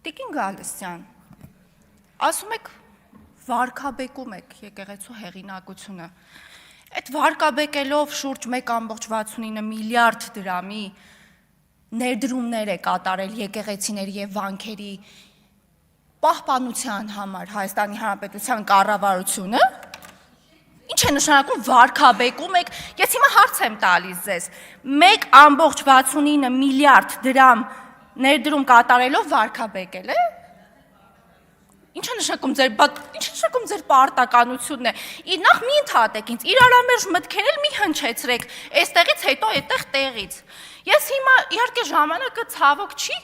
Տիկին Գալստյան, ասում եք վարկաբեկում եք եկեղեցու հեղինակությունը, այդ վարկաբեկելով շուրջ 1,69 միլիարդ դրամի ներդրումներ է կատարել եկեղեցիների և վանքերի պահպանության համար Հայաստանի Հանրապետության կառավարությունը, ինչ է նշանակում վարկաբեկում եք, ես հիմա հարց եմ տալիս ձեզ, 1,69 միլիարդ դրամ ներդրում կատարելով վարկաբեկել է, ինչ է նշանակում ձեր պարտականությունն է, նախ մի ընդհատեք ինձ, իրարամերժ մտքեր էլ մի հնչեցրեք, այստեղից հետո այդտեղ տեղից, ես հիմա իհարկե ժամանակը ցավոք չի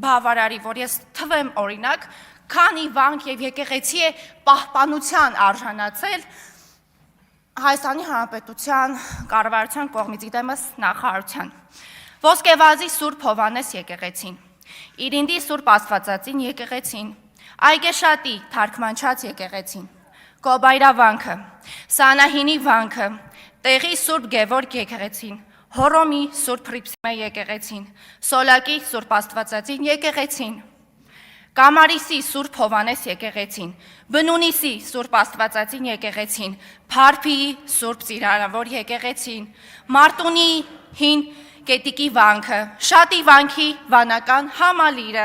բավարարի, որ ես թվեմ օրինակ, քանի վանք և եկեղեցի է պահպանության արժանացել Հայաստանի Հանրապետության կառավարության կողմից իդեմս նախարարության, Ոսկեվազի Սուրբ Հովհաննես եկեղեցին, Իրինդի Սուրբ Աստվածածին եկեղեցին, Այգեշատի թարգմանչած եկեղեցին, Կոբայրա վանքը, Սանահինի վանքը, Տեղի Սուրբ Գևորգ եկեղեցին, Հոռոմի Սուրբ Հռիփսիմե եկեղեցին, Սոլակի Սուրբ Աստվածածին եկեղեցին, Կամարիսի Սուրբ Հովհաննես եկեղեցին, Բնունիսի Սուրբ Աստվածածին եկեղեցին, Փարփիի Սուրբ Ծիրանավոր եկեղեցին, Մարտունի Հին Կետիկի վանքը, Շատի վանքի վանական համալիրը,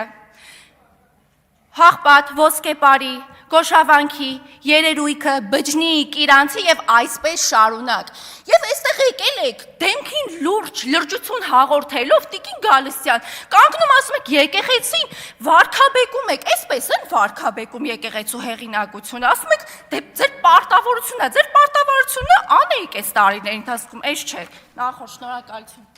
Հաղպատ, Ոսկեպարի, Կոշավանքի, Երերույքը, Բջնի, Կիրանցի և այսպես շարունակ։ Եվ այստեղ եկել եք դեմքին լրջություն հաղորդելով Տիկին Գալստյան, կանգնում ասում եք եկեղեցին վարկաբեկում եք, այսպես են վարկաբեկում եկեղեցու հեղինակությունը, ասում եք ձեր պարտավորությունը անեիք այս տարիների ընթացքում, այս չէ, նախոր շնորհակալություն։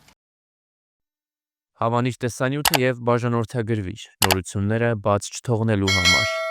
Հավանիչ տեսանյութը և բաժանորդագրվիչ նորությունները բաց չթողնելու համար։